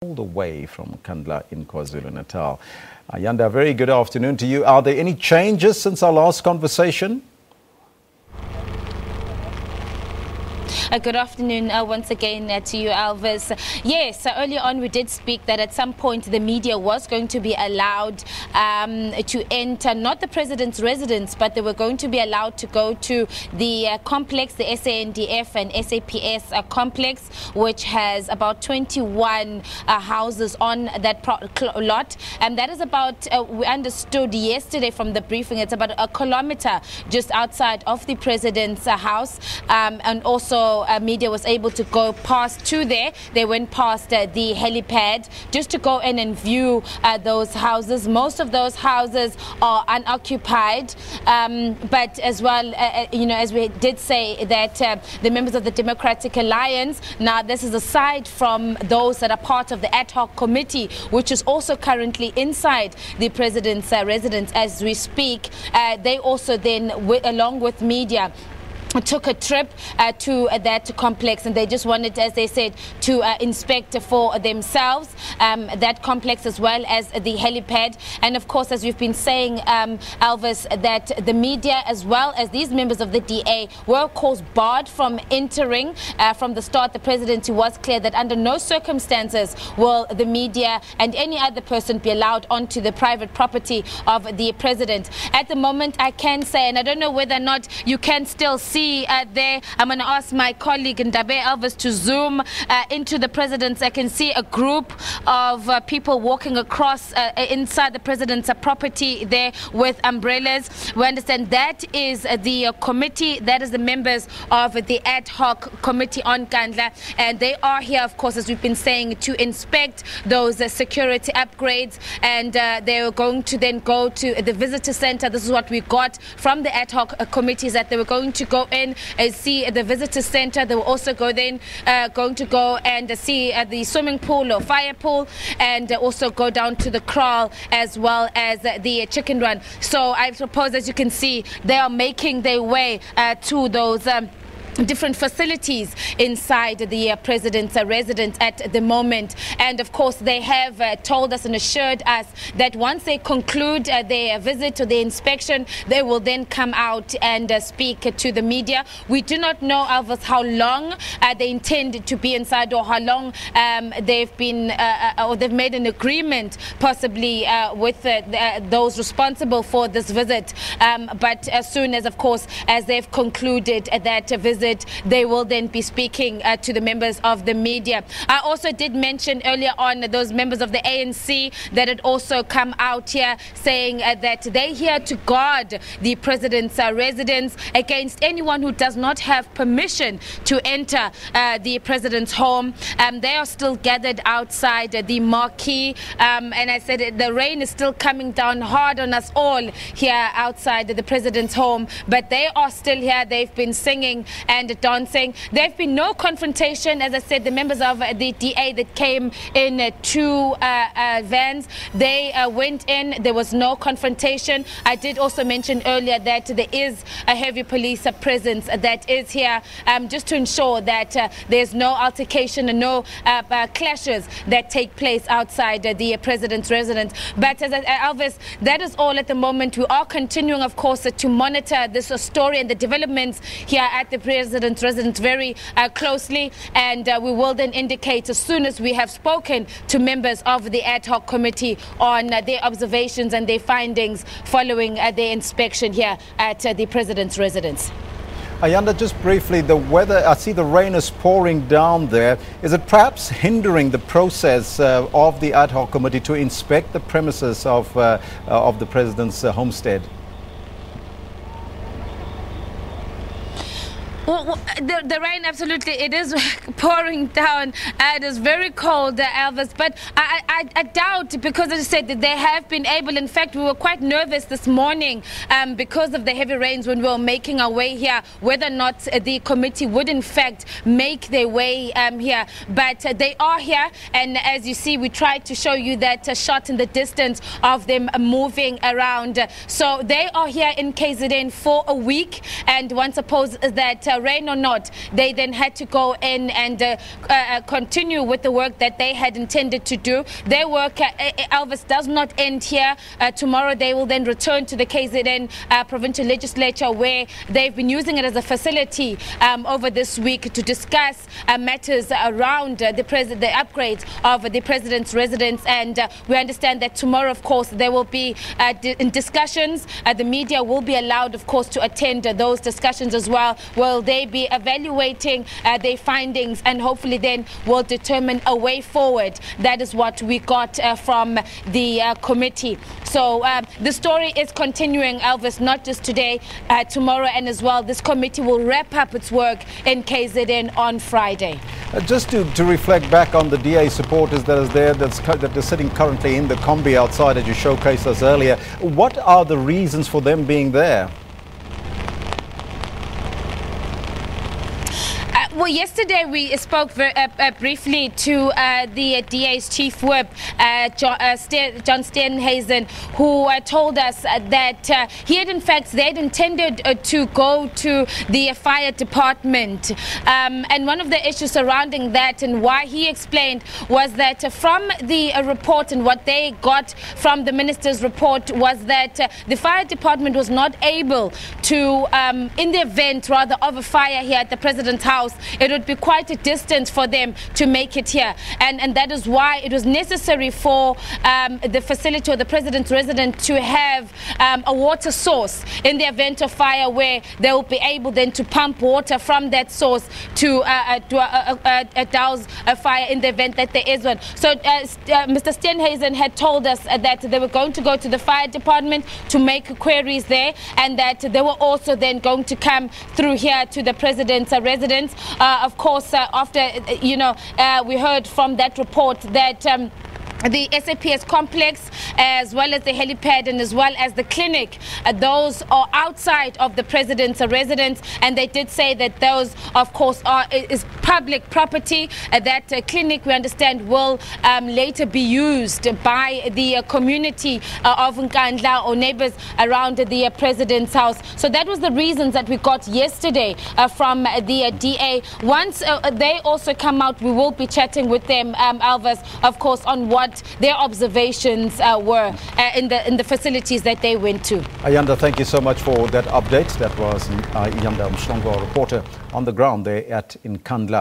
all the way from Nkandla in KwaZulu-Natal. Ayanda, a very good afternoon to you. Are there any changes since our last conversation? Good afternoon once again to you, Alvis. Yes, earlier on we did speak that at some point the media was going to be allowed to enter, not the president's residence, but they were going to be allowed to go to the complex, the SANDF and SAPS complex, which has about 21 houses on that lot. And that is about, we understood yesterday from the briefing, it's about a kilometer just outside of the president's house. And also media was able to go past to there. They went past the helipad just to go in and view those houses. Most of those houses are unoccupied, but as well, as we did say that the members of the Democratic Alliance, now this is aside from those that are part of the ad hoc committee, which is also currently inside the president's residence as we speak, they also then, along with media, took a trip to that complex, and they just wanted, as they said, to inspect for themselves that complex as well as the helipad. And of course, as we've been saying, Alvis, that the media as well as these members of the DA were of course barred from entering from the start. The presidency was clear that under no circumstances will the media and any other person be allowed onto the private property of the president. At the moment, I can say, and I don't know whether or not you can still see there, I'm going to ask my colleague Ndabe Elvis to zoom into the president's. I can see a group of people walking across inside the president's property there with umbrellas. We understand that is the committee, that is the members of the ad hoc committee on Nkandla, and they are here, of course, as we've been saying, to inspect those security upgrades, and they are going to then go to the visitor center. This is what we got from the ad hoc committees, that they were going to go in and see the visitor center. They will also go then going to go and see the swimming pool or fire pool, and also go down to the kraal as well as the chicken run. So I suppose, as you can see, they are making their way to those different facilities inside the president's residence at the moment. And of course, they have told us and assured us that once they conclude their visit or their inspection, they will then come out and speak to the media. We do not know, Alvis, how long they intend to be inside, or how long they've been or they've made an agreement possibly with those responsible for this visit. But as soon as, of course, as they've concluded that visit, they will then be speaking to the members of the media. I also did mention earlier on those members of the ANC that had also come out here saying that they're here to guard the president's residence against anyone who does not have permission to enter the president's home. They are still gathered outside the marquee, and I said the rain is still coming down hard on us all here outside the president's home, but they are still here. They've been singing and dancing. There have been no confrontation. As I said, the members of the DA that came in two vans, they went in. There was no confrontation. I did also mention earlier that there is a heavy police presence that is here, just to ensure that there's no altercation and no clashes that take place outside the president's residence. But as Alvis, that is all at the moment. We are continuing, of course, to monitor this story and the developments here at the president's residence very closely, and we will then indicate as soon as we have spoken to members of the ad hoc committee on their observations and their findings following their inspection here at the president's residence. Ayanda, just briefly, the weather, I see the rain is pouring down there. Is it perhaps hindering the process of the ad hoc committee to inspect the premises of the president's homestead? Well, the rain, absolutely, it is pouring down. It is very cold, Elvis, but I doubt, because as I said, that they have been able, in fact, we were quite nervous this morning because of the heavy rains when we were making our way here, whether or not the committee would in fact make their way here. But they are here, and as you see, we tried to show you that shot in the distance of them moving around. So they are here in KZN for a week, and one supposes that rain rain or not, they then had to go in and continue with the work that they had intended to do. Their work, Elvis, does not end here. Tomorrow they will then return to the KZN provincial legislature, where they've been using it as a facility over this week to discuss matters around the upgrades of the president's residence. And we understand that tomorrow, of course, there will be discussions. The media will be allowed, of course, to attend those discussions as well. Will they be evaluating their findings, and hopefully then will determine a way forward? That is what we got from the committee. So the story is continuing, Elvis, not just today, tomorrow, and as well this committee will wrap up its work in KZN on Friday. Just to reflect back on the DA supporters that is there, that are sitting currently in the combi outside, as you showcased us earlier, what are the reasons for them being there? Well, yesterday we spoke briefly to the DA's chief whip, John Steenhuisen, who told us that he had, in fact, they had intended to go to the fire department. And one of the issues surrounding that, and why he explained, was that from the report and what they got from the minister's report was that the fire department was not able to, in the event rather of a fire here at the president's house, it would be quite a distance for them to make it here. And that is why it was necessary for the facility or the president's residence to have a water source in the event of fire, where they will be able then to pump water from that source to douse a fire in the event that there is one. So Mr. Steenhuisen had told us that they were going to go to the fire department to make queries there, and that they were also then going to come through here to the president's residence. Of course, after, we heard from that report that the SAPS complex, as well as the helipad and as well as the clinic, those are outside of the president's residence, and they did say that those, of course, is public property. That clinic, we understand, will later be used by the community of Nkandla or neighbors around the president's house. So that was the reasons that we got yesterday from the DA. Once they also come out, we will be chatting with them, Alvis, of course, on what their observations were in the facilities that they went to. Ayanda, thank you so much for that update. That was Ayanda Mhlongo, reporter on the ground there at Nkandla.